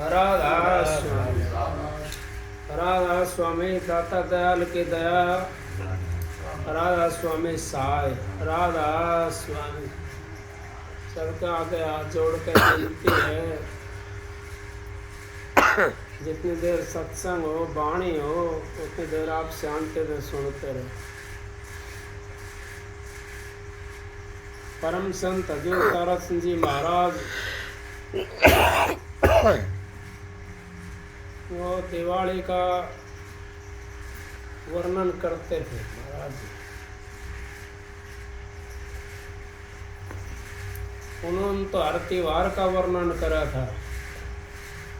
राधा स्वामी, राधा स्वामी दाता दयाल की दया, राधा स्वामी सहाय, राधा स्वामी। सबके आगे हाथ जोड़ के विनती है, जितनी देर सत्संग हो, वाणी हो, उतनी देर आप शांति से सुनते रहे। परम संत हजूर तारा सिंह जी महाराज वो दिवाली का वर्णन करते थे महाराज जी। उन्होंने तो हर त्योहार का वर्णन करा था,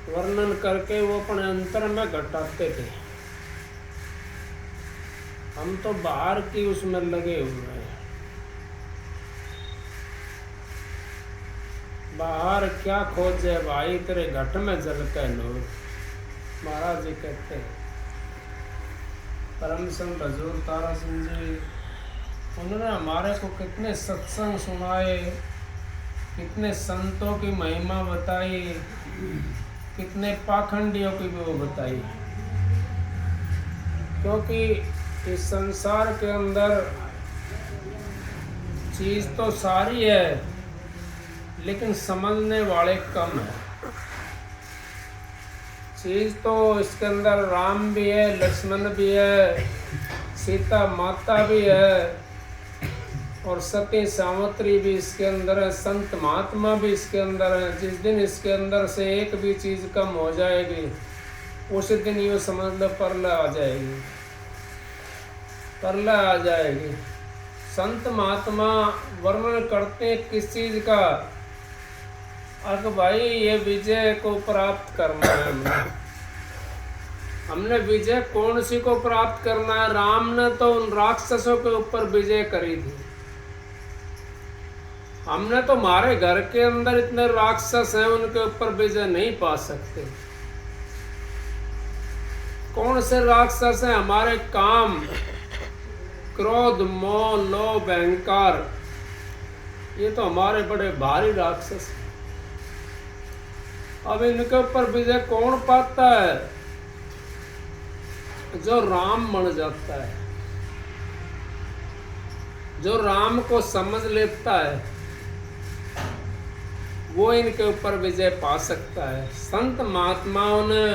वर्णन करके वो अपने अंतर में घटाते थे। हम तो बाहर की उसमें लगे हुए हैं, बाहर क्या खोजे भाई, तेरे घट में जल के लोग, महाराज जी कहते हैं। परम संत हजूर तारा सिंह जी, उन्होंने हमारे को कितने सत्संग सुनाए, कितने संतों की महिमा बताई, कितने पाखंडियों की भी वो बताई। क्योंकि इस संसार के अंदर चीज तो सारी है, लेकिन समझने वाले कम है। चीज तो इसके अंदर राम भी है, लक्ष्मण भी है, सीता माता भी है, और सती सावित्री भी इसके अंदर है, संत महात्मा भी इसके अंदर है। जिस दिन इसके अंदर से एक भी चीज कम हो जाएगी, उस दिन ये समझ लो परलय आ जाएगी, परलय आ जाएगी। संत महात्मा वर्णन करते हैं किस चीज का, अग भाई ये विजय को प्राप्त करना है। हमने विजय कौन सी को प्राप्त करना है? राम ने तो उन राक्षसों के ऊपर विजय करी थी। हमने तो हमारे घर के अंदर इतने राक्षस हैं, उनके ऊपर विजय नहीं पा सकते। कौन से राक्षस हैं? हमारे काम, क्रोध, मोह, लोभ, अहंकार, ये तो हमारे बड़े भारी राक्षस हैं। अब इनके ऊपर विजय कौन पाता है? जो राम बन जाता है, जो राम को समझ लेता है, वो इनके ऊपर विजय पा सकता है। संत महात्माओं ने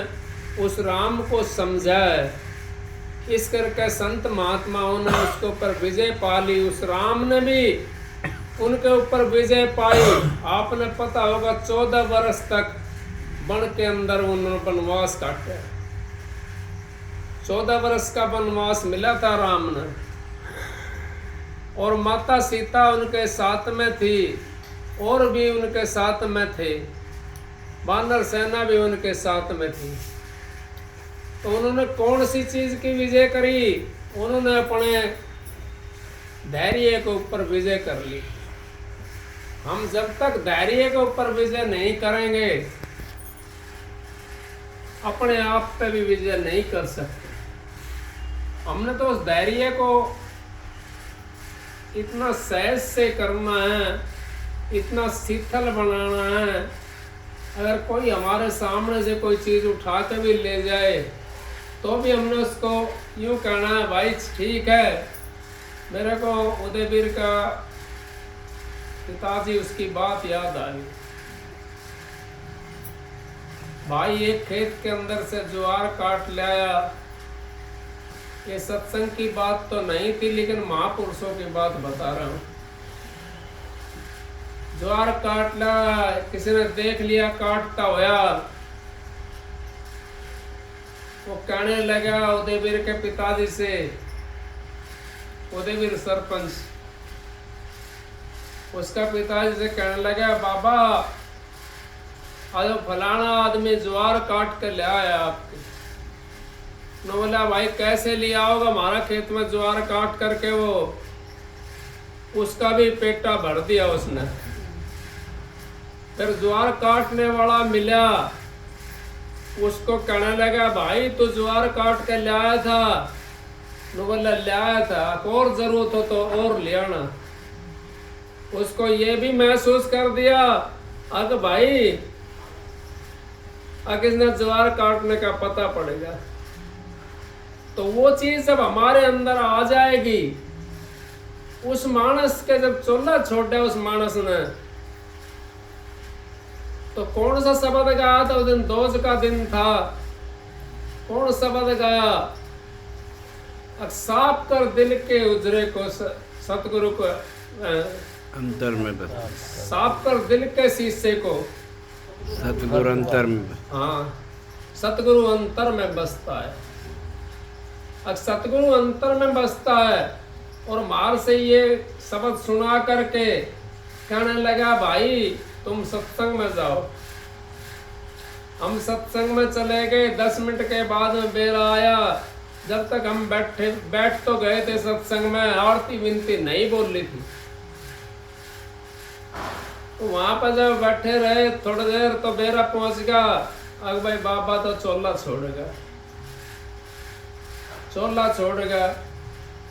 उस राम को समझा है, इस करके संत महात्माओं ने उसके ऊपर विजय पा ली। उस राम ने भी उनके ऊपर विजय पाई। आपने पता होगा 14 वर्ष तक वन के अंदर उन्होंने वनवास काटा। 14 वर्ष का वनवास मिला था राम ने, और माता सीता उनके साथ में थी, और भी उनके साथ में थे, वानर सेना भी उनके साथ में थी। तो उन्होंने कौन सी चीज की विजय करी? उन्होंने अपने धैर्य के ऊपर विजय कर ली। हम जब तक धैर्य के ऊपर विजय नहीं करेंगे, अपने आप पे भी विजय नहीं कर सकते। हमने तो उस धैर्य को इतना सहज से करना है, इतना शीतल बनाना है। अगर कोई हमारे सामने से कोई चीज उठा के भी ले जाए, तो भी हमने उसको यूं कहना है, भाई ठीक है। मेरे को उदयवीर का पिताजी उसकी बात याद आई। भाई एक खेत के अंदर से ज्वार काट लाया। ये सत्संग की बात तो नहीं थी, लेकिन महापुरुषों की बात बता रहा हूँ। ज्वार काट लिया, किसी ने देख लिया काटता होया, वो कहने लगा उदयवीर के पिताजी से, उदयवीर सरपंच, उसका पिताजी से कहने लगा, बाबा आज फलाना आदमी ज्वार काट कर ले आया आपके। न बोला, भाई कैसे लिया होगा? हमारा खेत में ज्वार काट करके वो उसका भी पेटा भर दिया उसने। फिर ज्वार काटने वाला मिला, उसको कहने लगा, भाई तू ज्वार काट के ले आया था? न बोला, ले आया था, और जरूरत हो तो और ले आना। उसको ये भी महसूस कर दिया, अग भाई किसने ज्वार काटने का पता पड़ेगा। तो वो चीज जब हमारे अंदर आ जाएगी, उस मानस के जब चोला छोड़े उस मानस ने, तो कौन सा शब्द गाया था उस दिन? दोज का दिन था। कौन शब्द गाया? साफ कर दिल के उजरे को, सतगुरु को अंतर में बस, साफ कर दिल के शीशे को, सतगुरु अंतर में। हाँ, सतगुरु अंतर में बसता है। अब सतगुरु अंतर में बसता है। और मार से ये शब्द सुना करके कहने लगा, भाई तुम सत्संग में जाओ। हम सत्संग में चले गए। 10 मिनट के बाद में बेरा आया। जब तक हम बैठ तो गए थे सत्संग में, आरती विनती नहीं बोल ली थी। तो वहां पर जब बैठे रहे थोड़ी देर, तो बेरा पहुंच गया। अब भाई बाबा तो चोला छोड़ेगा, चोला छोड़ेगा।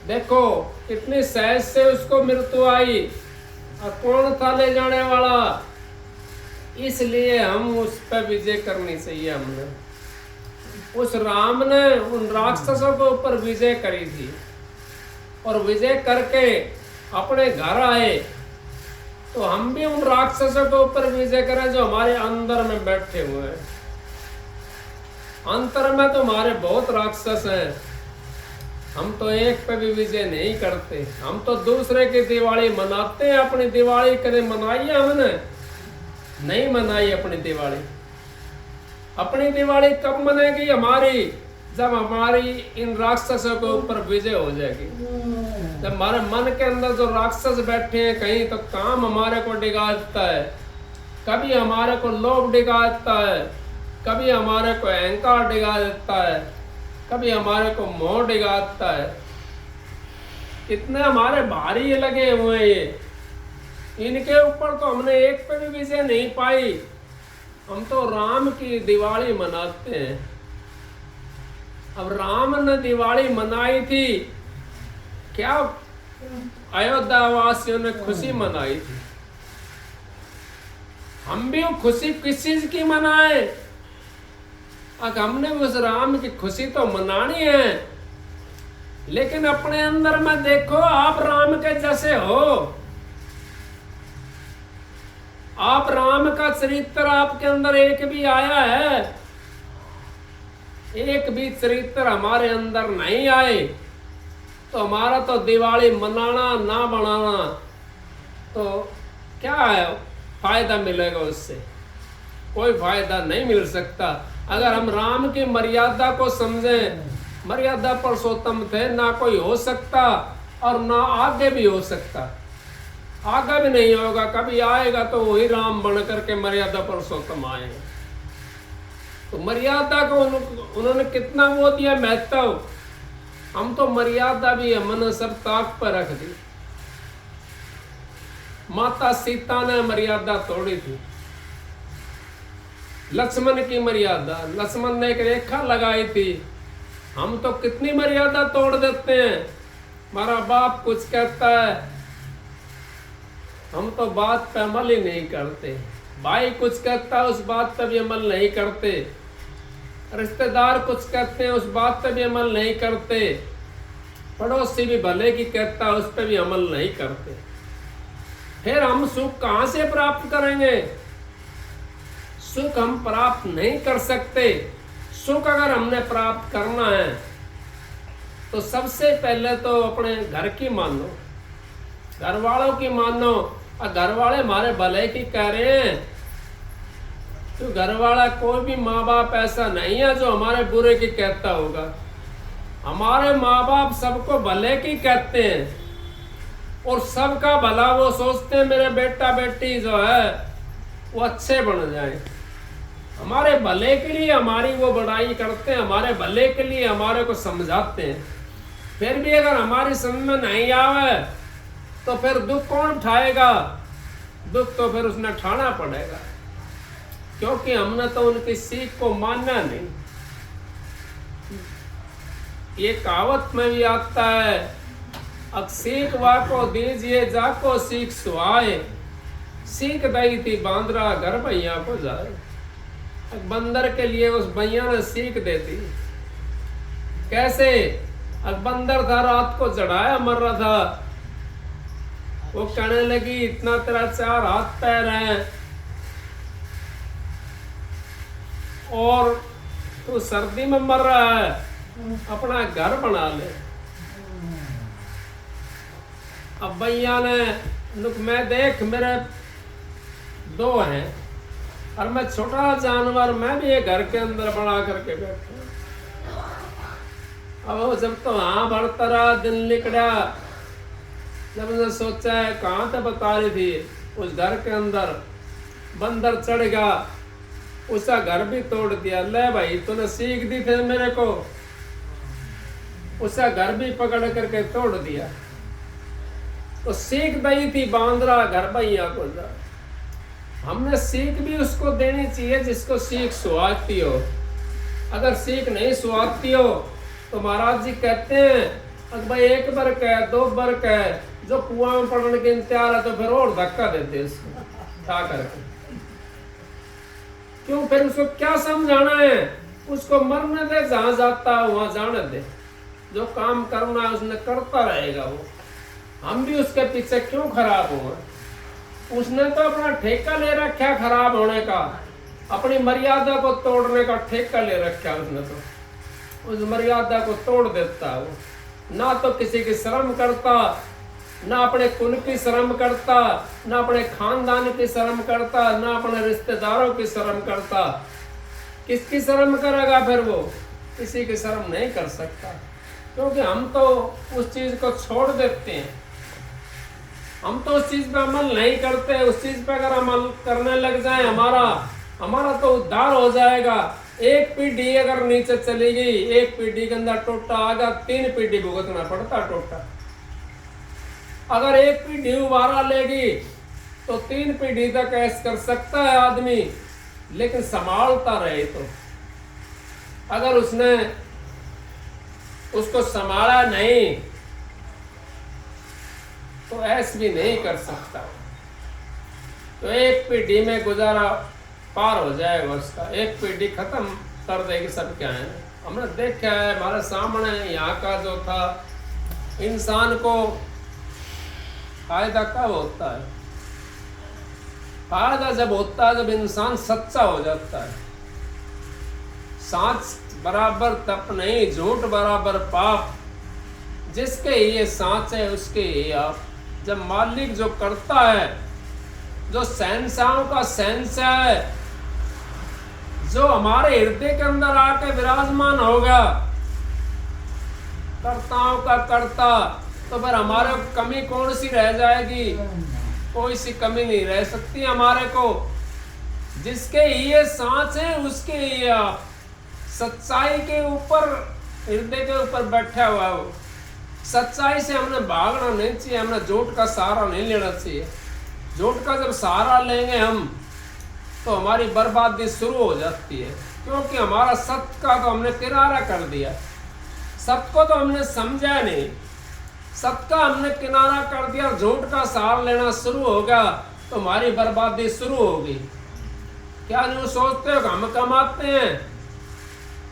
देखो कितनी सहज से उसको मृत्यु आई। और कौन था ले जाने वाला? इसलिए हम उस पर विजय करनी चाहिए। हमने उस राम ने उन राक्षसों के ऊपर विजय करी थी, और विजय करके अपने घर आए। तो हम भी उन राक्षसों के ऊपर विजय करें जो हमारे अंदर में बैठे हुए हैं। अंतर में तो हमारे बहुत राक्षस हैं। हम तो एक पे भी विजय नहीं करते। हम तो दूसरे की दिवाली मनाते हैं। अपनी दिवाली कभी मनाई है हमने? नहीं मनाई अपनी दिवाली। अपनी दिवाली कब मनेगी हमारी? जब हमारी इन राक्षसों के ऊपर विजय हो जाएगी। जब हमारे मन के अंदर जो राक्षस बैठे हैं कहीं, तो काम हमारे को डिगा देता है, कभी हमारे को लोभ डिगा देता है, कभी हमारे को अहंकार डिगा देता है, कभी हमारे को मोह डिगा देता है। कितने हमारे भारी लगे हुए ये। इनके ऊपर तो हमने एक पे भी विजय नहीं पाई। हम तो राम की दिवाली मनाते हैं। अब राम ने दिवाली मनाई थी, क्या अयोध्या वासियों ने खुशी मनाई थी। हम भी वो खुशी किस चीज की मनाए? अब हमने उस राम की खुशी तो मनानी है, लेकिन अपने अंदर में देखो, आप राम के जैसे हो। आप राम का चरित्र आपके अंदर एक भी आया है? एक भी चरित्र हमारे अंदर नहीं आए, तो हमारा तो दिवाली मनाना ना बनाना तो क्या है? फायदा मिलेगा उससे? कोई फायदा नहीं मिल सकता। अगर हम राम की मर्यादा को समझें, मर्यादा पुरुषोत्तम थे, ना कोई हो सकता और ना आगे भी हो सकता। आगे भी नहीं होगा। कभी आएगा तो वही राम बन करके मर्यादा पुरुषोत्तम आएगा। तो मर्यादा को उन्होंने कितना वो दिया महत्व। हम तो मर्यादा भी हमने सब ताक पर रख दी। माता सीता ने मर्यादा तोड़ी थी। लक्ष्मण की मर्यादा, लक्ष्मण ने एक रेखा लगाई थी। हम तो कितनी मर्यादा तोड़ देते हैं। हमारा बाप कुछ कहता है, हम तो बात पे अमल ही नहीं करते। भाई कुछ कहता है, उस बात पे भी अमल नहीं करते। रिश्तेदार कुछ कहते हैं, उस बात पे भी अमल नहीं करते। पड़ोसी भी भले की कहता है, उस पे भी अमल नहीं करते। फिर हम सुख कहां से प्राप्त करेंगे? सुख हम प्राप्त नहीं कर सकते। सुख अगर हमने प्राप्त करना है तो सबसे पहले तो अपने घर की मानो, घर वालों की मानो। और घर वाले हमारे भले की कह रहे हैं, तो घर वाला कोई भी माँ बाप ऐसा नहीं है जो हमारे बुरे की कहता होगा। हमारे माँ बाप सबको भले की कहते हैं और सबका भला वो सोचते हैं मेरे बेटा बेटी जो है वो अच्छे बन जाए। हमारे भले के लिए हमारी वो बड़ाई करते हैं, हमारे भले के लिए हमारे को समझाते हैं। फिर भी अगर हमारी समझ में नहीं आवे तो फिर दुख कौन उठाएगा? दुख तो फिर उसने उठाना पड़ेगा, क्योंकि हमने तो उनकी सीख को मानना नहीं। ये कहावत में भी आता है, अब सीख वाको दीजिए जाको सीख सुहाए, सीख दई थी बांद्रा घर भैया को जाए। एक बंदर के लिए उस भैया ने सीख दे दी। कैसे? एक बंदर था, रात को चढ़ाया मर रहा था। वो कहने लगी इतना तेरा 4 हाथ पैर हैं और तू सर्दी में मर रहा है, अपना घर बना ले। अब भैया ने मैं देख मेरे 2 हैं और मैं छोटा जानवर, मैं भी एक घर के अंदर बना करके बैठा। अब वो जब तो हाँ बढ़ता रहा, दिन निकला, जब उसने सोचा है कहाँ से बता रही थी, उस घर के अंदर बंदर चढ़ गया, उसका घर भी तोड़ दिया। ले भाई तूने सीख दी थे मेरे को, उसका घर भी पकड़ करके तोड़ दिया। तो सीख दी थी बांद्रा घर भैया को। हमने सीख भी उसको देनी चाहिए जिसको सीख सुहाती हो। अगर सीख नहीं सुहाती हो तो महाराज जी कहते हैं अगर भाई 1 बरक है 2 बरक है, जो कुआं में पड़ने के इंतजार है तो फिर और धक्का देते उसको उठा करके। क्यों? फिर उसको क्या समझाना है? उसको मरने दे, जहां जाता है वहां जाने दे। जो काम करना है उसने करता रहेगा वो। हम भी उसके पीछे क्यों खराब हुए? उसने तो अपना ठेका ले रखा खराब होने का, अपनी मर्यादा को तोड़ने का ठेका ले रखा उसने। तो उस मर्यादा को तोड़ देता वो। ना तो किसी की शर्म करता, ना अपने कुल की शर्म करता, ना अपने खानदान की शर्म करता, ना अपने रिश्तेदारों की शर्म करता। किसकी शर्म करेगा फिर वो? किसी की शर्म नहीं कर सकता, क्योंकि हम तो उस चीज को छोड़ देते हैं। हम तो उस चीज पे अमल नहीं करते। उस चीज पे अगर अमल करने लग जाए हमारा तो उद्धार हो जाएगा। 1 पीढ़ी अगर नीचे चली गई, 1 पीढ़ी के अंदर टोटा आ गया, 3 पीढ़ी भुगतना पड़ता टोटा। अगर 1 पीढ़ी उबारा लेगी तो 3 पीढ़ी तक ऐश कर सकता है आदमी, लेकिन संभालता रहे तो। अगर उसने उसको संभाला नहीं तो ऐश भी नहीं कर सकता। तो 1 पीढ़ी में गुजारा पार हो जाएगा उसका। 1 पीढ़ी खत्म कर देगी सब। क्या है, हमने देखा है हमारे सामने यहाँ का जो था, इंसान को फायदा कब होता है? फायदा जब होता है जब इंसान सच्चा हो जाता है। सांच बराबर तप नहीं, झूठ बराबर पाप। जिसके ये सांच है उसके ये आप। जब मालिक जो करता है, जो शहंशाहों का शहंशाह है, जो हमारे हृदय के अंदर आके विराजमान होगा, कर्ताओं का कर्ता, तो फिर हमारे कमी कौन सी रह जाएगी? कोई सी कमी नहीं रह सकती हमारे को। जिसके ये सांच है उसके ये आप। सच्चाई के ऊपर, हृदय के ऊपर बैठा हुआ है वो। सच्चाई से हमने भागना नहीं चाहिए, हमने झूठ का सहारा नहीं लेना चाहिए। झूठ का जब सहारा लेंगे हम तो हमारी बर्बादी शुरू हो जाती है, क्योंकि हमारा सत्य का तो हमने किनारा कर दिया। सत्य को तो हमने समझा नहीं, सत्य का हमने किनारा कर दिया। झूठ का सहारा लेना शुरू होगा तो हमारी बर्बादी शुरू होगी। क्या यूँ सोचते हो कि हम कमाते हैं,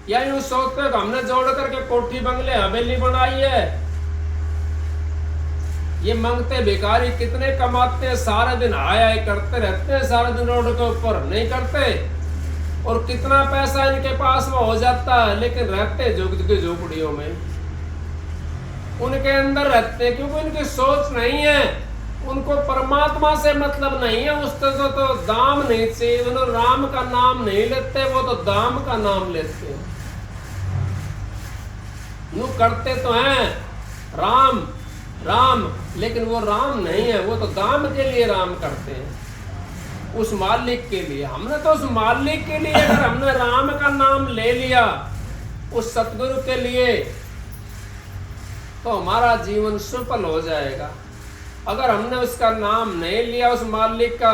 या यूँ सोचते हो कि हमने जोड़ करके कोठी बंगले हवेली बनाई है? ये मंगते भिखारी कितने कमाते हैं, सारे दिन आया करते रहते हैं, सारे दिन रोड के ऊपर नहीं करते, और कितना पैसा इनके पास में हो जाता है, लेकिन रहते झोपड़ियों में, उनके अंदर रहते, क्योंकि उनकी सोच नहीं है। उनको परमात्मा से मतलब नहीं है, उससे तो दाम नहीं चाहिए। उन्होंने राम का नाम नहीं लेते, वो तो दाम का नाम लेते हैं। यूं करते तो हैं राम राम, लेकिन वो राम नहीं है, वो तो दाम के लिए राम करते हैं, उस मालिक के लिए। हमने तो उस मालिक के लिए, अगर हमने राम का नाम ले लिया उस सतगुरु के लिए, तो हमारा जीवन सफल हो जाएगा। अगर हमने उसका नाम नहीं लिया उस मालिक का,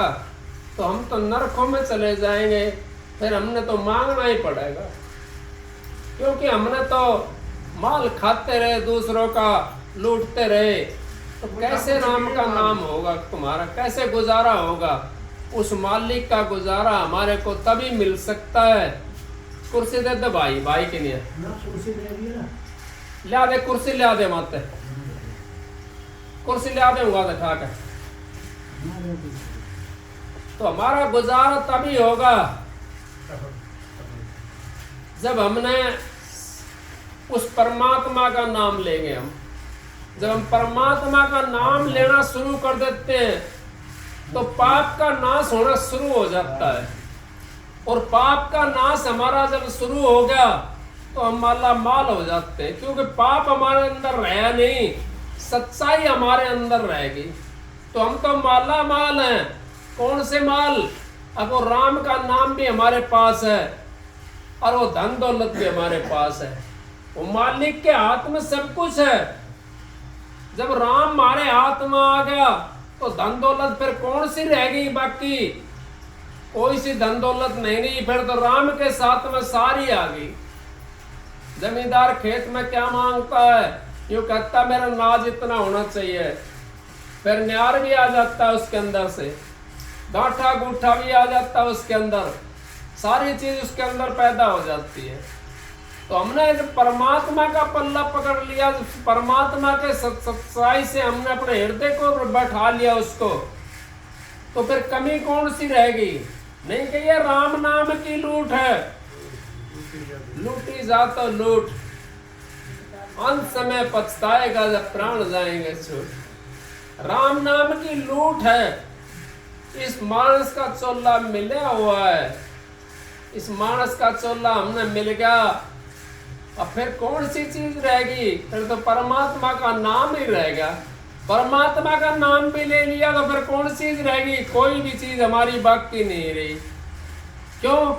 तो हम तो नरकों में चले जाएंगे। फिर हमने तो मांगना ही पड़ेगा, क्योंकि हमने तो माल खाते रहे, दूसरों का लूटते रहे, तो कैसे राम का नाम होगा तुम्हारा? कैसे गुजारा होगा? उस मालिक का गुजारा हमारे को तभी मिल सकता है। कुर्सी दे दे भाई, भाई के लिए लिया दे, कुर्सी लिया दे, मत कुर्सी लिया दे उगा खा के। तो हमारा गुजारा तभी होगा जब हमने उस परमात्मा का नाम लेंगे। हम जब हम परमात्मा का नाम लेना शुरू कर देते हैं तो पाप का नाश होना शुरू हो जाता है। और पाप का नाश हमारा जब शुरू हो गया तो हम माला माल हो जाते हैं, क्योंकि पाप हमारे अंदर रहा नहीं, सच्चाई हमारे अंदर रहेगी। तो हम तो माला माल हैं। कौन से माल? अब वो राम का नाम भी हमारे पास है और वो धन दौलत भी हमारे पास है। वो मालिक के हाथ में सब कुछ है। जब राम हमारे हाथ में आ गया तो धन दौलत फिर कौन सी रहेगी बाकी? कोई सी धन दौलत नहीं रही। फिर तो राम के साथ में सारी आ गई। जमींदार खेत में क्या मांगता है? यूं कहता मेरा नाज इतना होना चाहिए, फिर न्यार भी आ जाता है उसके अंदर से, गांठा गूठा भी आ जाता है उसके अंदर, सारी चीज उसके अंदर पैदा हो जाती है। तो हमने परमात्मा का पल्ला पकड़ लिया, परमात्मा के सच्चाई से हमने अपने हृदय को बैठा लिया उसको, तो फिर कमी कौन सी रहेगी? नहीं कि ये राम नाम की लूट है, लूटी जा तो लूट, अंत समय पछताएगा जब प्राण जाएंगे छूट। राम नाम की लूट है। इस मानस का चोला मिला हुआ है, इस मानस का चोला हमने मिल गया। अब फिर कौन सी चीज रहेगी? फिर तो परमात्मा का नाम ही रहेगा। परमात्मा का नाम भी ले लिया तो फिर कौन सी चीज रहेगी? कोई भी चीज हमारी बाकी नहीं रही। क्यों?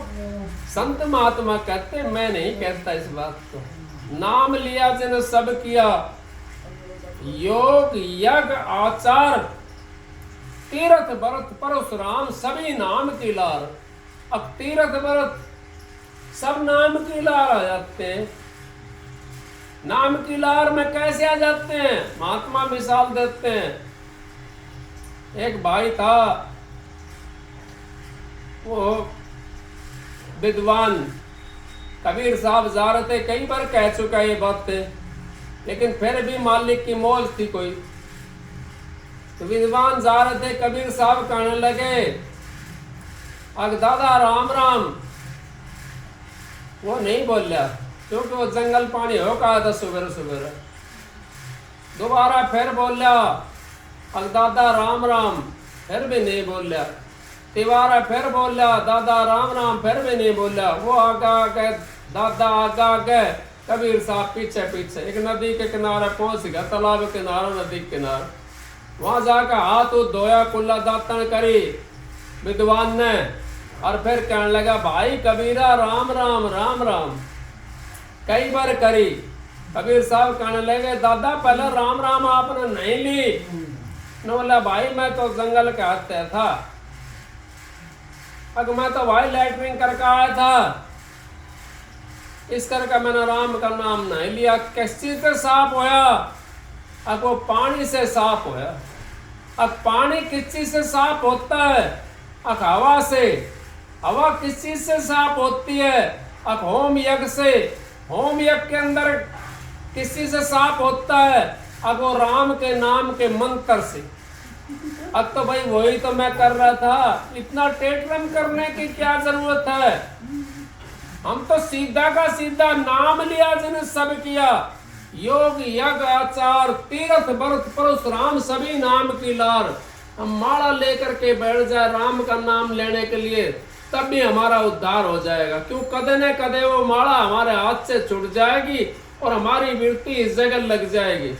संत महात्मा कहते, मैं नहीं कहता इस बात को। नाम लिया जिन सब किया, योग यज्ञ आचार तीर्थ व्रत परशुराम सभी नाम की लार। अब तीर्थ व्रत सब नाम की लार आ जाते हैं। नाम की लार में कैसे आ जाते हैं? महात्मा मिसाल देते हैं। एक भाई था, वो विद्वान, कबीर साहब जा रहे थे, कई बार कह चुका ये बात, लेकिन फिर भी मालिक की मौज थी कोई। तो विद्वान जा रहे थे, कबीर साहब कहने लगे, अग दादा राम राम। वो नहीं बोलिया, क्योंकि वो जंगल पानी हो कहा था सुबह सुबह। दोबारा फिर बोलिया, अग दादा राम राम, फिर भी नहीं बोलिया। तिवारा फिर बोलिया, दादा राम राम, फिर भी नहीं बोलिया। वो आगा गए, दादा आगा गए, कबीर साहब पीछे पीछे। एक नदी के किनारे पहुंच गया, तालाब के किनारे, नदी के किनारे। वहां जाकर हाथ धोया, कुल्ला दातन करी विद्वान ने, और फिर कहने लगा, भाई कबीरा राम राम राम राम। कई बार करी। कबीर साहब कहने लगे, दादा पहले राम राम आपने नहीं ली। ने बोला, भाई मैं तो जंगल के हत्या था, अगर मैं तो भाई लैटरिन करके आया था, इस करके मैंने राम का नाम नहीं लिया। किस चीज से साफ होया? अब वो पानी से साफ होया। अब पानी किस चीज से साफ होता है? अब हवा से। हवा किस चीज से साफ होती है? अब होम यज्ञ से। होम यज्ञ के अंदर किस चीज से साफ होता है? अब वो राम के नाम के मंत्र से। अब तो भाई वही तो मैं कर रहा था, इतना टेटरम करने की क्या जरूरत है? हम तो सीधा का सीधा नाम लिया जिन्हें सब किया। योग यज्ञ आचार तीर्थ व्रत परशुराम सभी नाम की लार। हम माला लेकर के बैठ जाए राम का नाम लेने के लिए, तब भी हमारा उद्धार हो जाएगा। क्यों? कदे न कदे वो माला हमारे हाथ से छूट जाएगी और हमारी वृत्ति इस जगह लग जाएगी।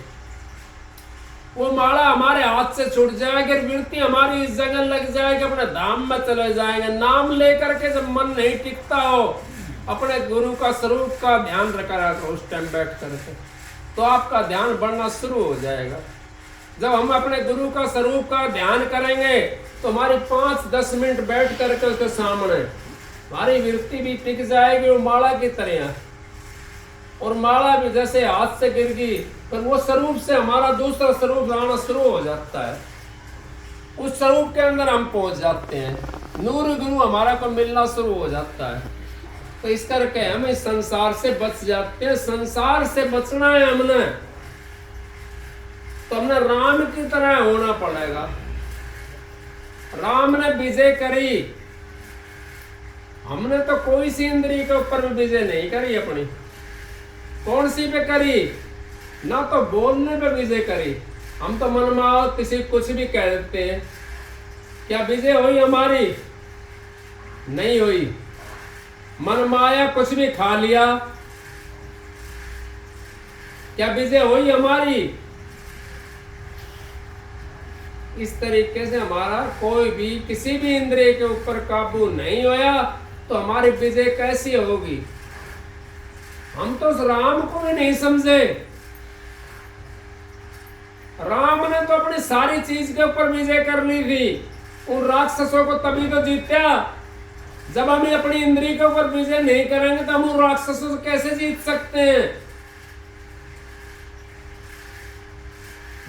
वो माला हमारे हाथ से छूट जाएगी, वृत्ति हमारी इस जगह लग जाएगी, अपने धाम में चले जाएंगे। नाम लेकर के जब मन नहीं टिकता हो, अपने गुरु का स्वरूप का ध्यान रखा करो उस टाइम बैठ करके, तो आपका ध्यान बढ़ना शुरू हो जाएगा। जब हम अपने गुरु का स्वरूप का ध्यान करेंगे तो हमारी 5-10 मिनट बैठ करके उसके सामने हमारी वृत्ति भी टिक जाएगी, वो माला की तरह। और माला भी जैसे हाथ से गिर गई, फिर वो स्वरूप से हमारा दूसरा स्वरूप आना शुरू हो जाता है। उस स्वरूप के अंदर हम पहुंच जाते हैं। नूर गुरु हमारा को मिलना शुरू हो जाता है। तो इस करके हम इस संसार से बच जाते हैं। संसार से बचना है हमने, तो हमने राम की तरह होना पड़ेगा। राम ने विजय करी, हमने तो कोई सी इंद्रिय के ऊपर भी विजय नहीं करी अपनी। कौन सी पे करी? ना तो बोलने पे विजय करी। हम तो मन में किसी कुछ भी कह देते हैं। क्या विजय हुई हमारी? नहीं हुई। मन माया कुछ भी खा लिया, क्या विजय हुई हमारी? इस तरीके से हमारा कोई भी किसी भी इंद्रिय के ऊपर काबू नहीं होया, तो हमारी विजय कैसी होगी? हम तो उस राम को भी नहीं समझे। राम ने तो अपनी सारी चीज के ऊपर विजय कर ली थी। उन राक्षसों को तभी तो जीत्या। जब हम अपनी इंद्रिय के ऊपर विजय नहीं करेंगे तो हम उन राक्षसों से कैसे जीत सकते हैं?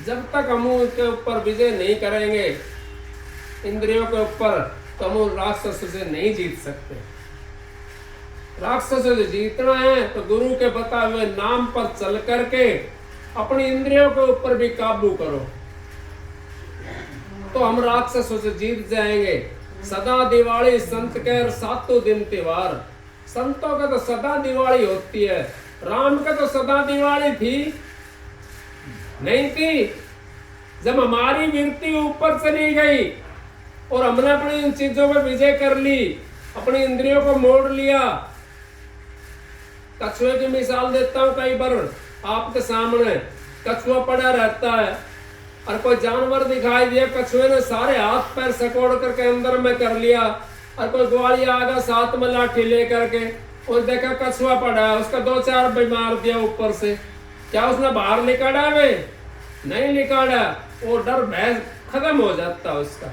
जब तक हम उनके ऊपर विजय नहीं करेंगे इंद्रियों के ऊपर, तो हम उन राक्षसों से नहीं जीत सकते। राक्षसों से जीतना है तो गुरु के बताए हुए नाम पर चल करके अपनी इंद्रियों के ऊपर भी काबू करो, तो हम राक्षसों से जीत जाएंगे। सदा दिवाली संत के सातों दिन त्योहार। संतों का तो सदा दिवाली होती है, राम का तो सदा दिवाली थी नहीं थी। जब हमारी वृत्ति ऊपर चली गई और हमने अपनी इन चीजों पर विजय कर ली, अपनी इंद्रियों को मोड़ लिया। कछुए की मिसाल देता हूं, कई बार आपके सामने कछुआ पड़ा रहता है और कोई जानवर दिखाई दिया, कछुए ने सारे हाथ पैर सकोड़ करके अंदर में कर लिया, और कोई ग्वालिया आ गया साथ में लाठी लेकर के और देखा कछुआ पड़ा है, उसका 2-4 बीमार दिया ऊपर से। क्या उसने बाहर निकाला? वे नहीं निकाला। वो डर भय खत्म हो जाता है उसका।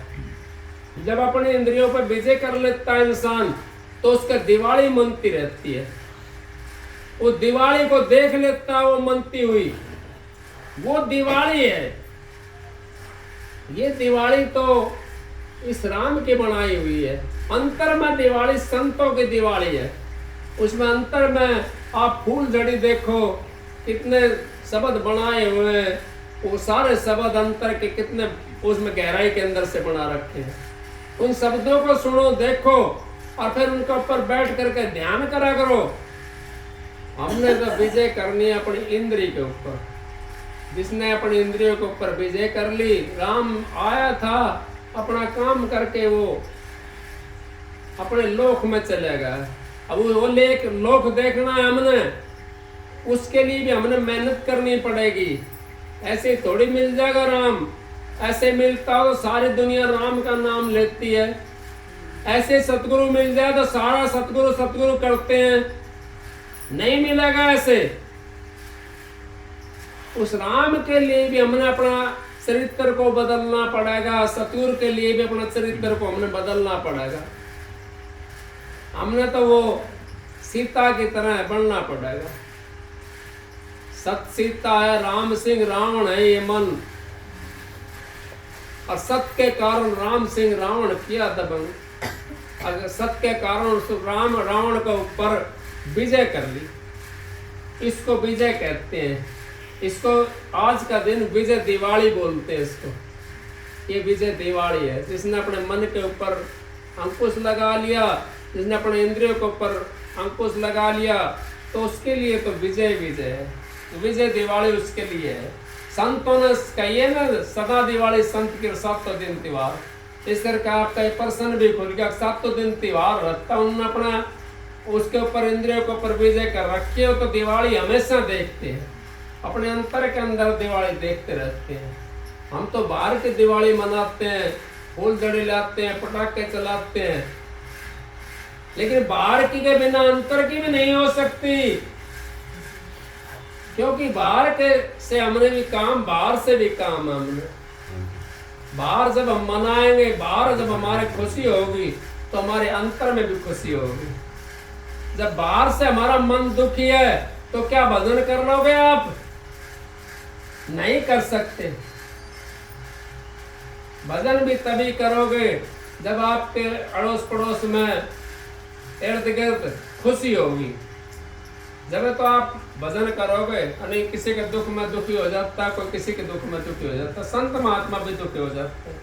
जब अपनी इंद्रियों पर विजय कर लेता है इंसान, तो उसका दिवाली मनती रहती है। वो दिवाली को देख लेता है, वो मनती हुई, वो दिवाली है। ये दिवाली तो इस राम की बनाई हुई है। अंतर में दिवाली संतों की दिवाली है। उसमें अंतर में आप फूल जड़ी देखो, कितने शब्द बनाए हुए हैं, वो सारे शब्द अंतर के कितने उसमें गहराई के अंदर से बना रखे हैं। उन शब्दों को सुनो, देखो, और फिर उनके ऊपर बैठ करके ध्यान करा करो। हमने तो विजय करनी है अपनी इंद्रिय के ऊपर। जिसने अपनी इंद्रियों के ऊपर विजय कर ली, राम आया था अपना काम करके, वो अपने लोक में चले गए। अब वो लोक देखना है हमने, उसके लिए भी हमने मेहनत करनी पड़ेगी। ऐसे थोड़ी मिल जाएगा राम। ऐसे मिलता हो तो सारी दुनिया राम का नाम लेती है। ऐसे सतगुरु मिल जाए तो सारा सतगुरु सतगुरु करते हैं। नहीं मिलेगा ऐसे। उस राम के लिए भी हमने अपना चरित्र को बदलना पड़ेगा, सतगुरु के लिए भी अपना चरित्र को हमने बदलना पड़ेगा। हमने तो वो सीता की तरह बनना पड़ेगा। सत सीता है, राम सिंह रावण है ये मन, और सत के कारण राम सिंह रावण किया दबंग। अगर सत के कारण राम रावण के ऊपर विजय कर ली, इसको विजय कहते हैं। इसको आज का दिन विजय दिवाली बोलते हैं इसको। ये विजय दिवाली है। जिसने अपने मन के ऊपर अंकुश लगा लिया, जिसने अपने इंद्रियों के ऊपर अंकुश लगा लिया, तो उसके लिए तो विजय विजय है। तो विजय दिवाली उसके लिए है। संतों ने कहिए ना, सदा दिवाली संत के 7 दिन त्योहार। इस करके आपका प्रश्न भी खुल गया। 7 दिन त्योहार रहता, उन्होंने अपना उसके ऊपर इंद्रियों के ऊपर विजय कर रखी हो, तो दिवाली हमेशा देखते हैं। अपने अंतर के अंदर दिवाली देखते रहते हैं। हम तो बाहर की दिवाली मनाते हैं, फूल जड़ी लाते हैं, पटाखे चलाते हैं, लेकिन बाहर की के बिना अंतर की भी नहीं हो सकती। क्योंकि बाहर के से हमने भी काम, बाहर से भी काम हमने। बाहर जब हम मनाएंगे, बाहर जब हमारे खुशी होगी, तो हमारे अंतर में भी खुशी होगी। जब बाहर से हमारा मन दुखी है, तो क्या भजन कर लोगे आप? नहीं कर सकते। भजन भी तभी करोगे जब आपके अड़ोस पड़ोस में इर्द गिर्द खुशी होगी, जब तो आप भजन करोगे। यानी किसी के दुख में दुखी हो जाता है, कोई किसी के दुख में दुखी हो जाता है, संत महात्मा भी दुखी हो जाते हैं।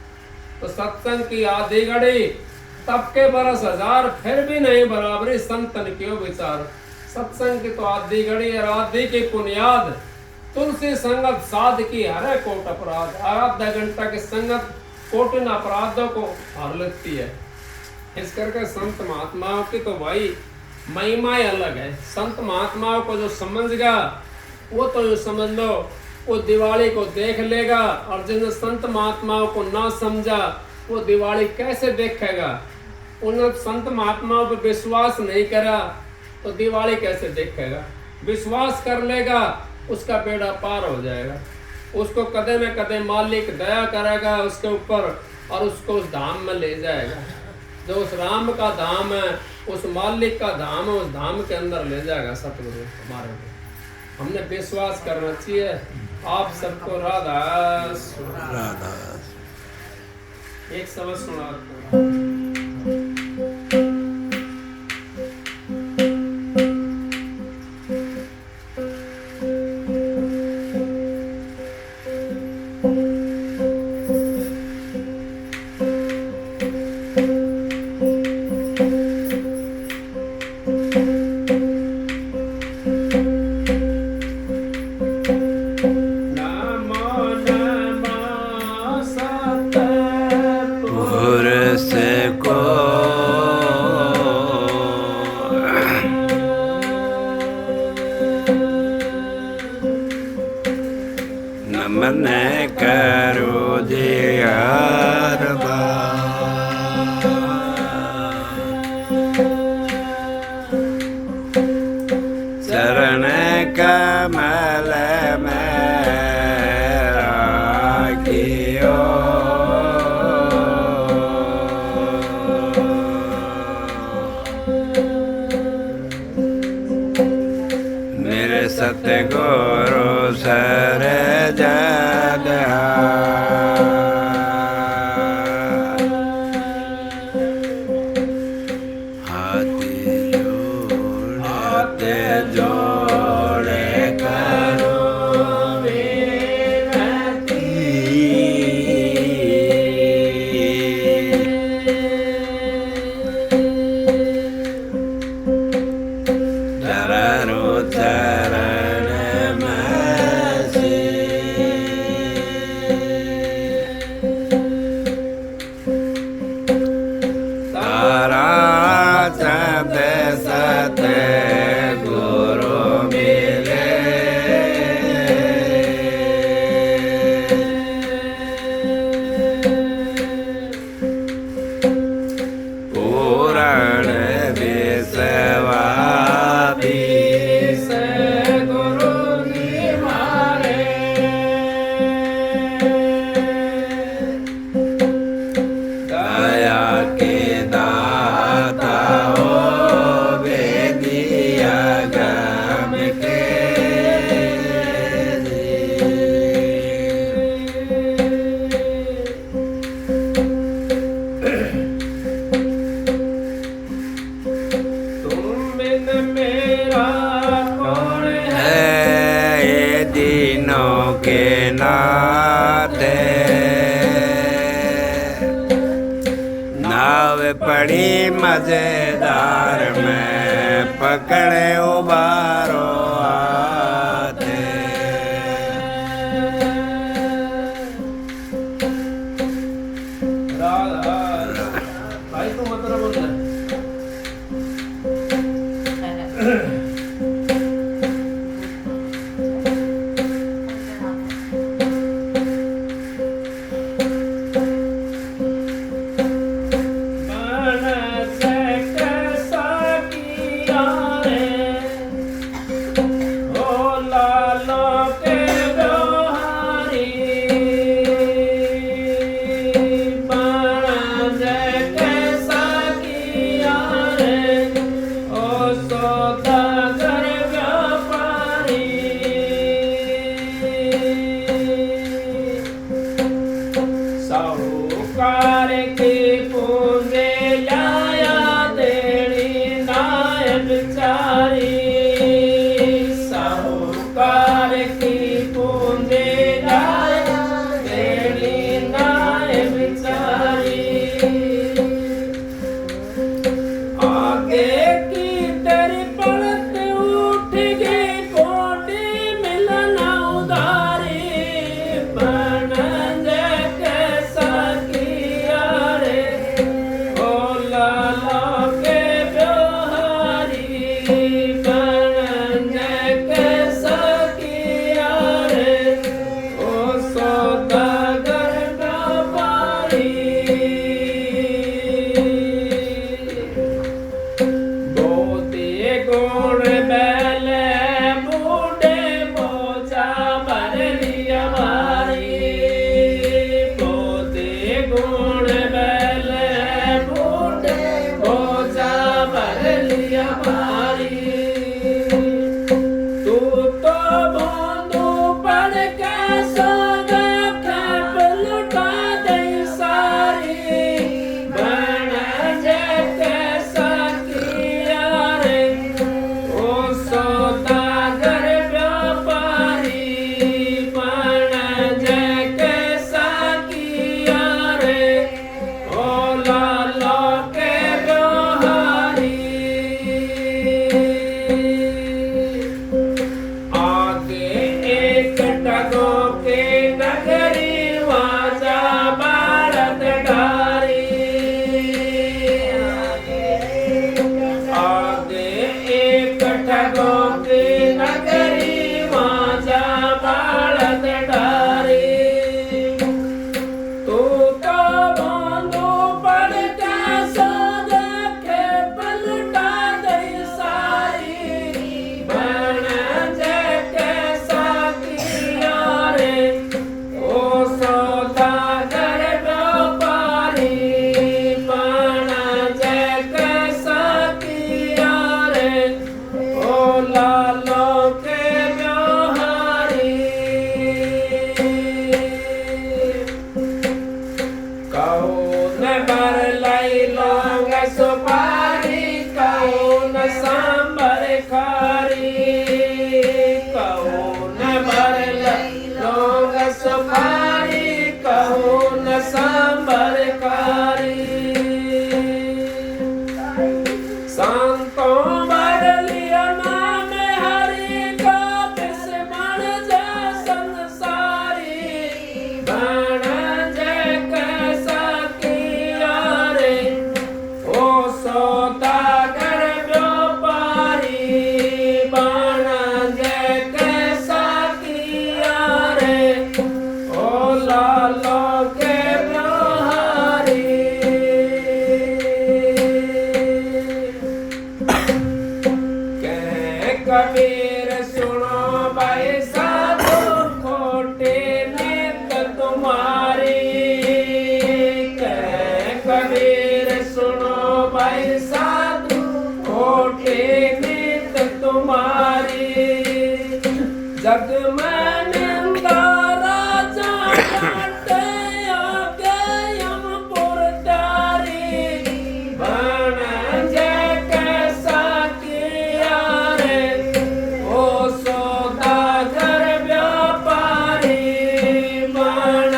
तो सत्संग की आधी घड़ी तब के बरस हजार, फिर भी नहीं बराबरी संतन क्यों विचार। सत्संग की तो आधी घड़ी और आधी की बुनियाद, तुलसी संगत साध की हरे कोट अपराध। आधा घंटा की संगत कोटिन अपराधों को हर लेती है। इस करके संत महात्माओं की तो भाई महिमा ही अलग है। संत महात्माओं को जो समझ गया वो तो समझ लो वो दिवाली को देख लेगा, और जिन संत महात्माओं को ना समझा वो दिवाली कैसे देखेगा। उन संत महात्माओं पर विश्वास नहीं करा तो दिवाली कैसे देखेगा। विश्वास कर लेगा उसका बेड़ा पार हो जाएगा, उसको कदे में कदे मालिक दया करेगा उसके ऊपर और उसको उस धाम में ले जाएगा। जो उस राम का धाम है, उस मालिक का धाम है, उस धाम के अंदर ले जाएगा सतगुरु हमारे को। हमने विश्वास करना चाहिए। आप सबको राधा राधा। एक शब्द सुना। नमन करो जे हर चरण कमल में राखियो। मेरे सतगुरु सर जद हाथ जोड़े करो चरण में तारा चंद सत गुरु मिले। पूरण विश्वा के नाते नाव पड़ी मजेदार में पकड़े उबारो आते। भाई तो मतलब होता है साहूकार की कौन भर लाई लौंग सुपारी, कौन सांबर खारी, कौन भर लाई लौंग सुपारी, कौन सांबर खारी। संतों भर लिया नाम हरि का, बिस बन जा संसारी, बन जय कैसा किया रे, ओ सौदागर व्यापारी, बन जय कैसा किया रे, ओ लालो के व्यवहारी। कबीर सुनो भाई साधु, खोटे नित तुम्हारी, कबीर सुनो भाई साधु, खोटे नित तुम्हारी। जग में निंदा राजा काटे, आगे यमपुर तारी, बन जय कैसा किया रे, ओ सौदागर व्यापारी, बन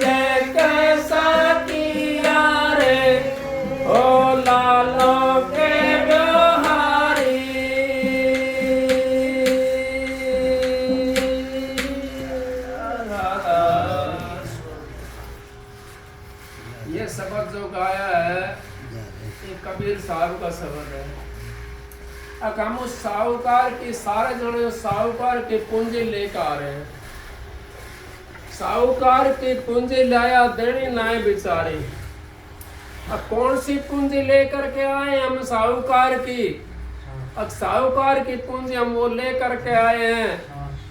जय कैसा किया रे, ओ लालो के व्यवहारी। ये शब्द जो गाया है ये कबीर साहब का शब्द है। अब हम उस साहूकार की सारे जने साहूकार की पूंजी लेकर आ रहे हैं। साहूकार की पूंजी लाया देनी नाय बिचारी। अब कौन सी पूंजी लेकर के आए हम साहूकार की? अब साहूकार की पूंजी हम वो लेकर के आए हैं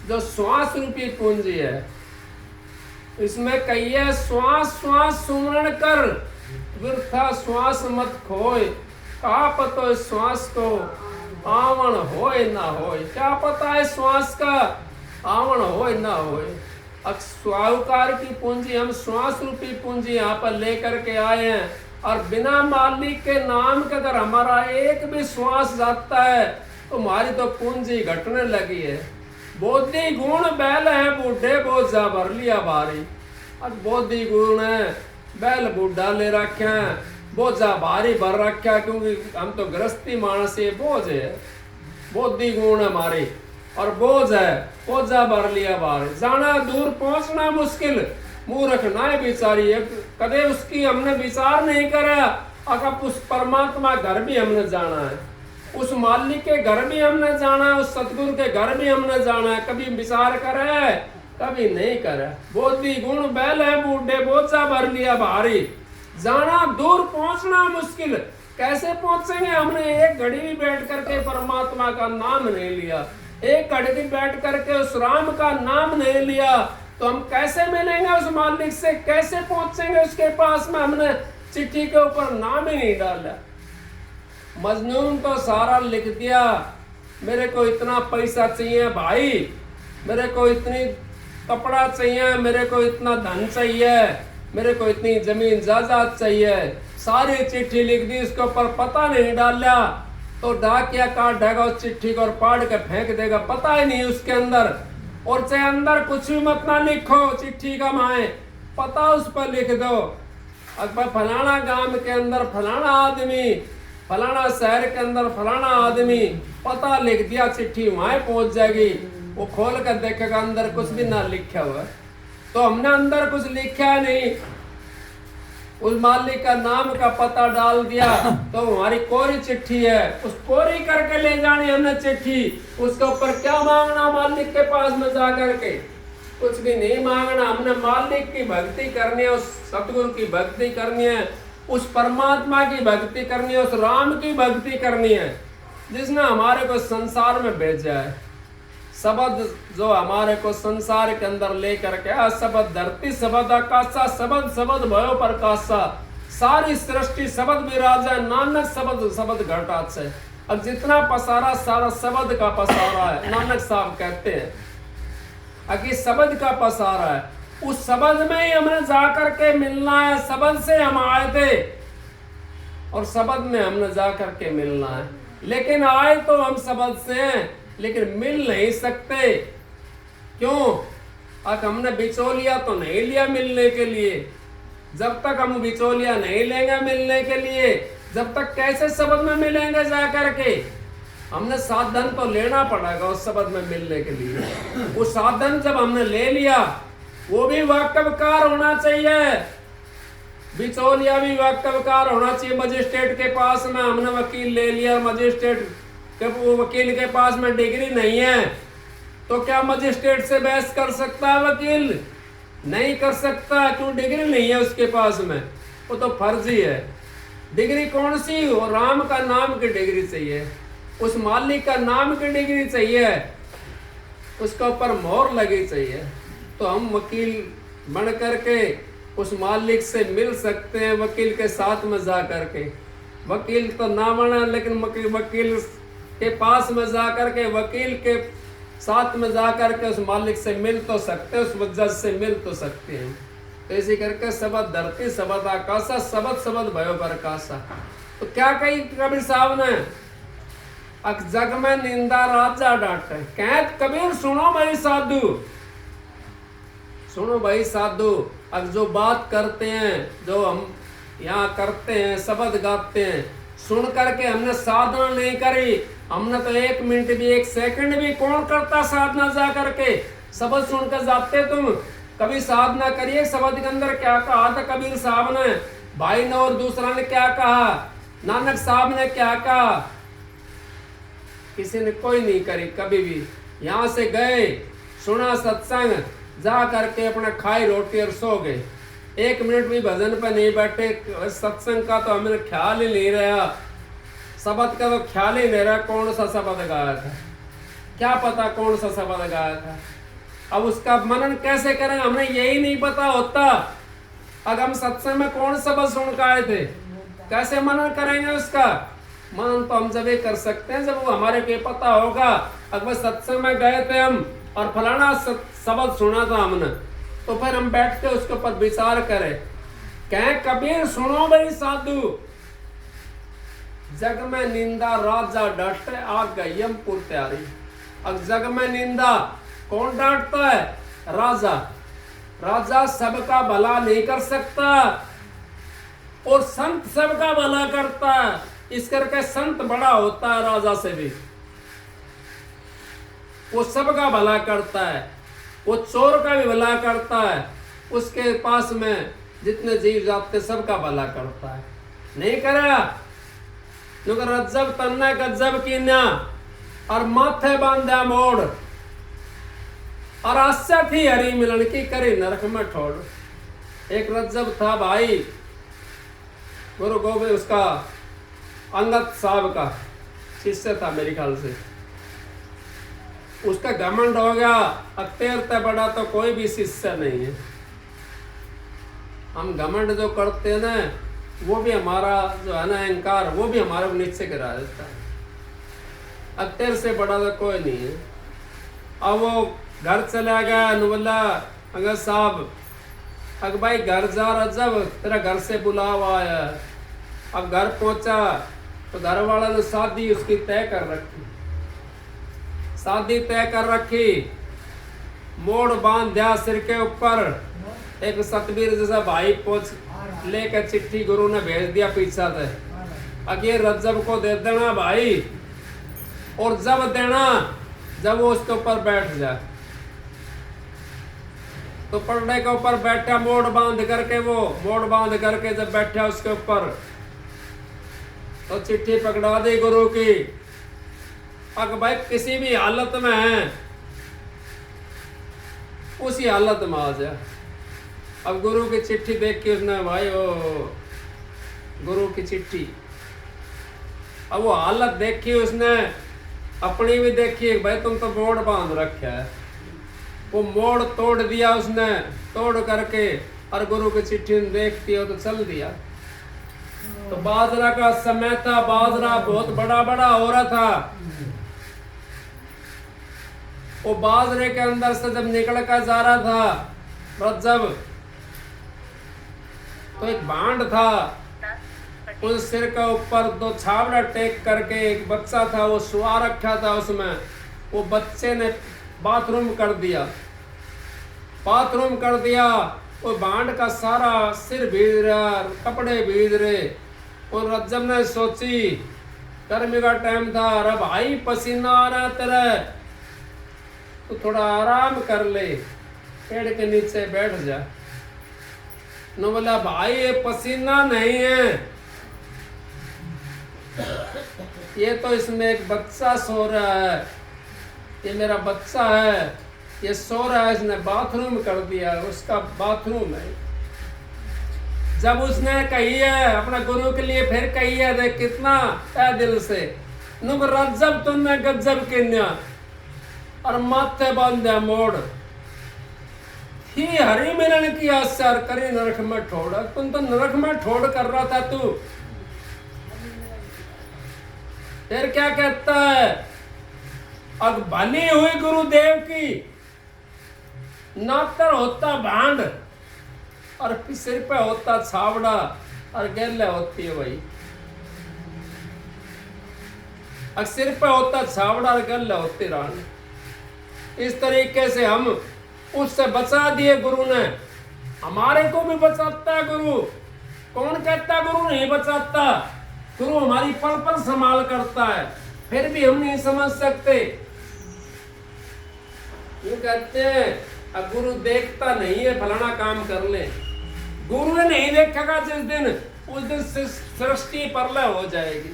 जो श्वास रूपी पूंजी है। इसमें कहिए श्वास श्वास सुमरण कर, वृथा श्वास मत खोए, कहा पतो श्वास को आवन होए ना होए। क्या पता है श्वास का आवन होए ना होए। अब साहूकार की पूंजी हम श्वास रूपी पूंजी यहाँ पर लेकर के आए हैं, और बिना मालिक के नाम के अगर हमारा एक भी श्वास जाता है तो हमारी तो पूंजी घटने लगी है। बोधि गुण बैल है बूढ़े बोझा भर लिया भारी। अब बोधि गुण है बैल बूढ़ा ले रखे हैं, बोझा भारी भर रखा, क्योंकि हम तो गृहस्थी मानस है, बोझ है। बोधि गुण हमारी और बोझ है, बोझा भर लिया भारी। जाना दूर पहुंचना मुश्किल, मूर्ख नाय बिचारी। कदे उसकी हमने विचार नहीं करा। अगर उस परमात्मा घर भी हमने जाना है, उस मालिक के घर भी हमने जाना है, उस सतगुरु के घर भी हमने जाना है। कभी विचार करे, कभी नहीं करे। बोधि गुण बैल है बूढ़े बोझा भर लिया भारी। जाना दूर पहुंचना मुश्किल। कैसे पहुंचेंगे? हमने एक घड़ी भी बैठ करके परमात्मा का नाम नहीं लिया, एक घड़ी भी बैठ करके उस राम का नाम नहीं लिया, तो हम कैसे मिलेंगे उस मालिक से? कैसे पहुंचेंगे उसके पास में? हमने चिट्ठी के ऊपर नाम ही नहीं डाला। मजनून तो सारा लिख दिया, मेरे को इतना पैसा चाहिए भाई, मेरे को इतनी कपड़ा चाहिए, मेरे को इतना धन चाहिए, मेरे को इतनी जमीन जायदाद चाहिए। सारी चिट्ठी लिख दी, उसके ऊपर पता नहीं डाला, तो डाकिया काट देगा उस चिट्ठी को और पाड़ के फेंक देगा, पता ही नहीं उसके अंदर। और चाहे अंदर कुछ भी मत ना लिखो, चिट्ठी का माए पता उस पर लिख दो। अगर फलाना गांव के अंदर फलाना आदमी, फलाना शहर के अंदर फलाना आदमी, पता लिख दिया, चिट्ठी वहां पहुंच जाएगी। वो खोल कर देखेगा, अंदर कुछ भी ना लिखा हुआ। तो हमने अंदर कुछ लिखा नहीं, उस मालिक का नाम का पता डाल दिया, तो हमारी कोरी चिट्ठी है, उस कोरी करके ले जानी हमने चिट्ठी। उसके ऊपर क्या मांगना मालिक के पास में जा करके? कुछ भी नहीं मांगना। हमने मालिक की भक्ति करनी है, उस सतगुरु की भक्ति करनी है, उस परमात्मा की भक्ति करनी है, उस राम की भक्ति करनी है जिसने हमारे को संसार में भेजा है। शब्द जो हमारे को संसार के अंदर लेकर के आ, शब्द धरती शब्द आकाशा, शब्द शब्द भयो प्रकाशा, सारी सृष्टि शब्द विराजा, नानक शब्द शब्द घटा से। अब जितना पसारा सारा शब्द का पसारा है, नानक साहब कहते हैं कि शब्द का पसारा है। उस शब्द में ही हमने जाकर के मिलना है। शब्द से हम आए थे और शब्द में हमने जाकर के मिलना है। लेकिन आए तो हम शब्द से हैं, लेकिन मिल नहीं सकते। क्यों? अब हमने बिचौलिया तो नहीं लिया मिलने के लिए। जब तक हम बिचौलिया नहीं लेंगे मिलने के लिए, जब तक कैसे शब्द में मिलेंगे जाकर के? हमने साधन तो लेना पड़ेगा उस शब्द में मिलने के लिए। वो साधन जब हमने ले लिया, वो भी वाकबकार होना चाहिए, बिचौलिया भी वाकबकार होना चाहिए। मजिस्ट्रेट के पास में हमने वकील ले लिया, मजिस्ट्रेट के वो वकील के पास में डिग्री नहीं है, तो क्या मजिस्ट्रेट से बहस कर सकता है वकील? नहीं कर सकता। क्यों? डिग्री नहीं है उसके पास में, वो तो फर्जी है। डिग्री कौन सी? वो राम का नाम की डिग्री चाहिए, उस मालिक का नाम की डिग्री चाहिए, उसके ऊपर मोहर लगी चाहिए। तो हम वकील बन करके उस मालिक से मिल सकते हैं, वकील के साथ में जा करके। वकील तो ना बना, लेकिन वकील के पास में जा करके, वकील के साथ में जा करके उस मालिक से मिल तो सकते हैं, उस जज से मिल तो सकते हैं। तो इसी करके सबद धरती सबद आकाशा, सबद सबद भयो प्रकाशा। तो क्या कही कबीर साहब ने? अक जग में निंदा राजा डांटे, कहत कबीर सुनो भाई साधु, सुनो भाई साधु। अब जो बात करते हैं, जो हम यहाँ करते हैं, शब्द गाते हैं, सुन करके हमने साधना नहीं करी। हमने तो 1 मिनट भी 1 सेकंड भी, कौन करता साधना जा करके? शब्द सुनकर जाते तुम, कभी साधना करिए। शब्द के अंदर क्या कहा था कबीर साहब ने, भाई ने और दूसरा ने क्या कहा, नानक साहब ने क्या कहा? किसी ने कोई नहीं करी कभी भी। यहाँ से गए, सुना सत्संग, जा करके अपना खाई रोटी और सो गए। 1 मिनट भी भजन पे नहीं बैठे। सत्संग का तो हमें ख्याल ही नहीं रहा, शब्द का तो ख्याल ही नहीं रहा कौन सा शब्द गाया था, क्या पता कौन सा शब्द गाया था। अब उसका मनन कैसे करेंगे? हमें यही नहीं पता होता। अगर हम सत्संग में कौन शब्द सुन के आए थे, कैसे मनन करेंगे उसका? मनन तो हम जब ही कर सकते हैं जब वो हमारे के पता होगा। अगर सत्संग में गए थे हम और फलाना शब्द सुना था हमने, तो फिर हम बैठ के उसके ऊपर विचार करें। कहें कबीर सुनो भाई साधु, जग में निंदा राजा डांटे, आ गई यमपुर तैयारी। अब जग में निंदा कौन डांटता है? राजा। राजा सबका भला नहीं कर सकता, और संत सबका भला करता है। इस करके संत बड़ा होता है राजा से भी, वो सबका भला करता है, वो चोर का भी भला करता है, उसके पास में जितने जीव जाते सबका भला करता है। नहीं करा क्योंकि रज्जब तन्ना गज्जब कीन्या और माथे बांधा मोड़, और आशा थी हरी मिलन की करी नरक में ठोड़। एक रज्जब था भाई, गुरु गोबिंद उसका अंगद साहब का शिष्य था मेरे ख्याल से। उसका घमंड हो गया, अत्यारते बड़ा तो कोई भी शिष्य नहीं है। हम घमंड जो करते हैं ना, वो भी हमारा जो है ना अहंकार, वो भी हमारे को नीचे गिरा देता है। अत्यार से बड़ा तो कोई नहीं है। अब वो घर चला गया, बोला अंगद साहब, अगर भाई घर जा रहा, जब तेरा घर से बुलावा आया। अब घर पहुंचा तो घर वाला ने शादी उसकी तय कर रखी, शादी तय कर रखी, मोड़ बांध दिया सिर के ऊपर। एक सतबीर जैसा भाई पहुंच लेकर चिट्ठी गुरु ने भेज दिया पीछा से, अगे रज्जब को दे देना भाई, और जब देना जब वो उसके ऊपर बैठ जाए। तो पलड़े के ऊपर बैठा, मोड़ बांध करके, वो मोड़ बांध करके जब बैठा उसके ऊपर, तो चिट्ठी पकड़ा दी गुरु की। अगर भाई किसी भी हालत में है, उसी हालत में आ जा। अब गुरु की चिट्ठी देख के उसने, भाई वो गुरु की चिट्ठी, अब वो हालत देखी उसने, अपनी भी देखी, भाई तुम तो मोड़ बांध रखा है। वो मोड़ तोड़ दिया उसने, तोड़ करके, और गुरु की चिट्ठी देखती हो तो चल दिया। तो बाजरा का समय था, बाजरा बहुत बड़ा बड़ा हो रहा था। वो बाजरे के अंदर से जब निकल कर जा रहा था, रज्जब तो एक भांड था, उस सिर के ऊपर 2 छावड़ा टेक करके एक बच्चा था, वो सुआ रखा था उसमें। वो बच्चे ने बाथरूम कर दिया, बाथरूम कर दिया। वो भांड का सारा सिर भीग रहा, कपड़े भीग रहे। और रज्जब ने सोची, गर्मी का टाइम था, अरे भाई पसीना आ रहा तेरा, तो थोड़ा आराम कर ले, पेड़ के नीचे बैठ जा। नो बोला भाई ये पसीना नहीं है, ये तो इसमें एक बच्चा सो रहा है, ये मेरा बच्चा है, ये सो रहा है, इसने बाथरूम कर दिया, उसका बाथरूम है। जब उसने कही है अपना गुरु के लिए, फिर कही है, देख कितना है दिल से, नुब रज्जब तुमने गज्जब किन्या और माथे बांध्या मोड़, ही हरि मिलन की आशा करी नरक में ठोड़। तुम तो नरक में ठोड़ कर रहा था तू, फिर क्या कहता है, अग भली हुई गुरुदेव की, नातर होता भांड और सिर पे होता छावड़ा और गैले होती है भाई। अग सिर पे होता छावड़ा और गैले होती रानी। इस तरीके से हम उससे बचा दिए गुरु ने, हमारे को भी बचाता है गुरु। कौन कहता गुरु नहीं बचाता? गुरु हमारी पल पल संभाल करता है, फिर भी हम नहीं समझ सकते। ये कहते हैं अब गुरु देखता नहीं है, फलाना काम कर ले। गुरु ने नहीं देखेगा जिस दिन, उस दिन सृष्टि प्रलय हो जाएगी।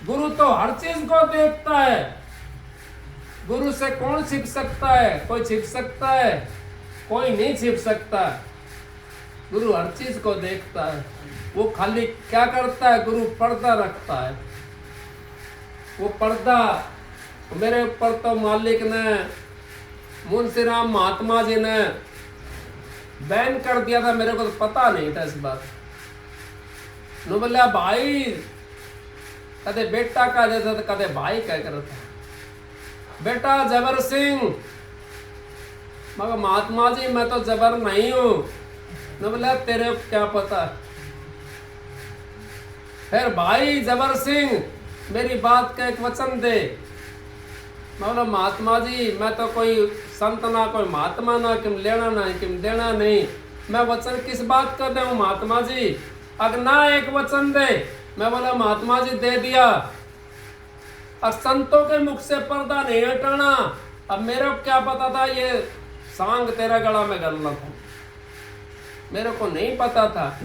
गुरु तो हर चीज को देखता है। गुरु से कौन छिप सकता है? कोई छिप सकता है? कोई नहीं छिप सकता। गुरु हर चीज को देखता है। वो खाली क्या करता है? गुरु पर्दा रखता है। वो पर्दा मेरे ऊपर तो मालिक ने, मुंशी राम महात्मा जी ने बैन कर दिया था, मेरे को तो पता नहीं था इस बात। नो बोला भाई, कदे बेटा कह देता था, कदे भाई कह करता। बेटा जबर सिंह, मगर महात्मा जी मैं तो जबर नहीं हूं। नो बोला तेरे क्या पता। फिर भाई जबर सिंह, मेरी बात का एक वचन दे। मैं बोला महात्मा जी मैं तो कोई संत ना कोई महात्मा ना, किम लेना ना किम देना नहीं, मैं वचन किस बात का दूं महात्मा जी? अगर ना एक वचन दे। मैं बोला महात्मा जी दे दिया। अब संतों के मुख से पर्दा नहीं हटाना। अब मेरे को क्या पता था ये सांग तेरा गला में गलना था, मेरे को नहीं पता था।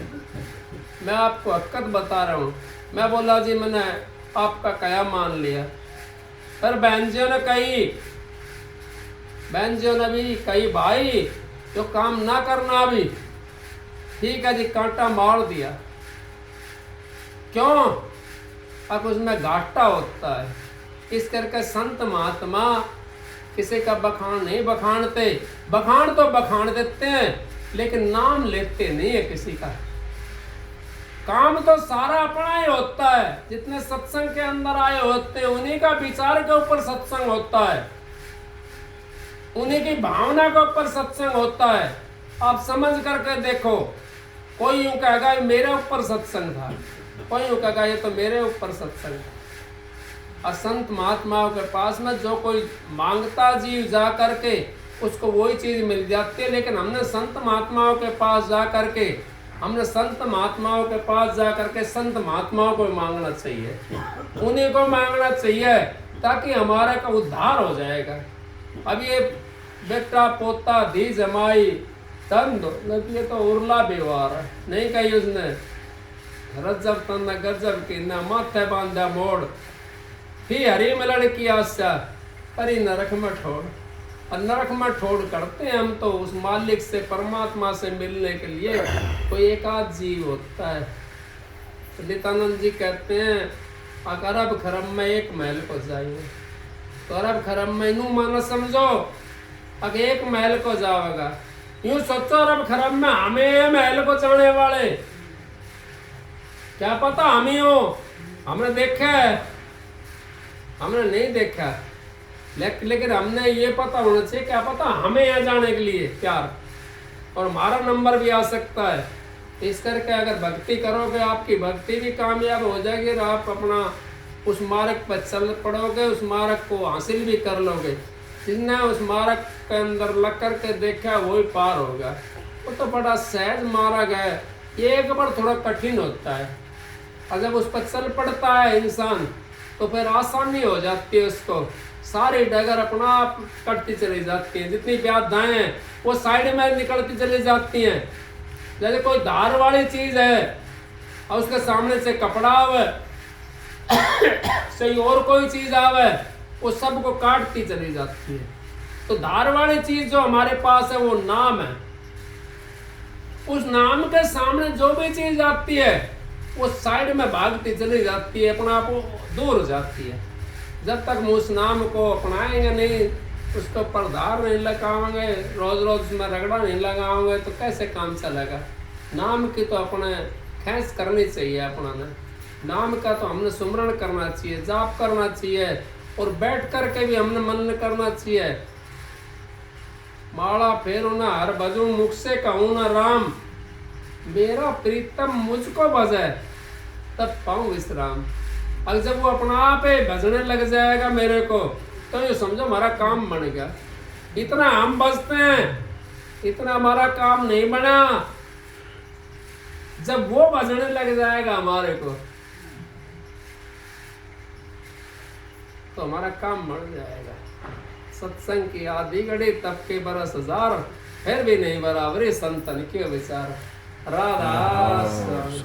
मैं आपको हकीकत बता रहा हूँ। मैं बोला जी मैंने आपका कया मान लिया। फिर बहनजियों ने कही, बहनजियों ने भी कही भाई जो काम ना करना अभी, ठीक है जी, कांटा मार दिया। क्यों? अब उसमें घाटा होता है। इस करके संत महात्मा किसी का बखान नहीं बखानते। बखान तो बखान देते हैं, लेकिन नाम लेते नहीं है किसी का। काम तो सारा अपना ही होता है। जितने सत्संग के अंदर आए होते हैं उन्हीं का विचार के ऊपर सत्संग होता है, उन्हीं की भावना के ऊपर सत्संग होता है। आप समझ करके देखो। कोई यूं कहेगा मेरे ऊपर सत्संग था, कोई यूं कहेगा ये तो मेरे ऊपर सत्संग था। और संत महात्माओं के पास में जो कोई मांगता जीव जा करके उसको वही चीज मिल जाती है। लेकिन हमने संत महात्माओं के पास जा करके, हमने संत महात्माओं के पास जा करके संत महात्माओं को मांगना चाहिए, उन्हीं को मांगना चाहिए, ताकि हमारा का उद्धार हो जाएगा। अब ये बेटा पोता धी जमाई धन दौलत, ये तो उर्ला व्यवहार है। नहीं कही उसने रज्जब तन्ना गजब की ना, माथे बांधा मोड़, ही हरी मिलन की आशा परी नरक में ठोड़। और नरक में ठोड़ करते हैं हम तो उस मालिक से, परमात्मा से मिलने के लिए कोई एक आध जीव होता है। तो नित्यानंद जी कहते हैं अरब खरम में एक महल को जाइए। तो अरब खरम में नू माना समझो, अगर एक महल को जाओगा, यूं सोचो अरब खरम में हमें महल को जाने वाले, क्या पता हम ही हो। हमने देखा है, हमने नहीं देखा, लेकिन हमने ये पता होना चाहिए, क्या पता हमें यहाँ जाने के लिए प्यार। और हमारा नंबर भी आ सकता है। इस करके अगर भक्ति करोगे आपकी भक्ति भी कामयाब हो जाएगी और आप अपना उस मार्ग पर चल पड़ोगे, उस मार्ग को हासिल भी कर लोगे। जिसने उस मार्ग के अंदर लग कर के देखा वही पार होगा। वो तो बड़ा सहज मार्ग है, ये एक बार थोड़ा कठिन होता है और जब उस पर चल पड़ता है इंसान तो फिर आसानी हो जाती है उसको। सारी डगर अपना आप कटती चली जाती है, जितनी बाधाएं हैं वो साइड में निकलती चली जाती हैं। जैसे कोई धार वाली चीज है और उसके सामने से कपड़ा आवे सही और कोई चीज आवे वो सबको काटती चली जाती है। तो धार वाली चीज जो हमारे पास है वो नाम है। उस नाम के सामने जो भी चीज आती है वो साइड में भागती चली जाती है, अपना आप दूर हो जाती है। जब तक हम उस नाम को अपनाएंगे नहीं, उसके ऊपर धार नहीं लगाओगे, रोज रोज उसमें रगड़ा नहीं लगाओगे तो कैसे काम चलेगा। नाम की तो अपने खैस करनी चाहिए अपना ने। नाम का तो हमने सुमरण करना चाहिए, जाप करना चाहिए और बैठ करके भी हमने मनन करना चाहिए। माला फेरू न हर भजू, मुख से कहूँ न राम, मेरा प्रीतम मुझको भजे तब पाऊं विश्राम। अब जब वो अपना आप ही भजने लग जाएगा मेरे को तो ये समझो हमारा काम बन गया। इतना हम बजते हैं, इतना हमारा काम नहीं बना। जब वो भजने लग जाएगा हमारे को तो हमारा काम बढ़ जाएगा। सत्संग की आधी घड़ी तब के बरस हजार, फिर भी नहीं बराबरी संतन के विचार। राधा स्वामी।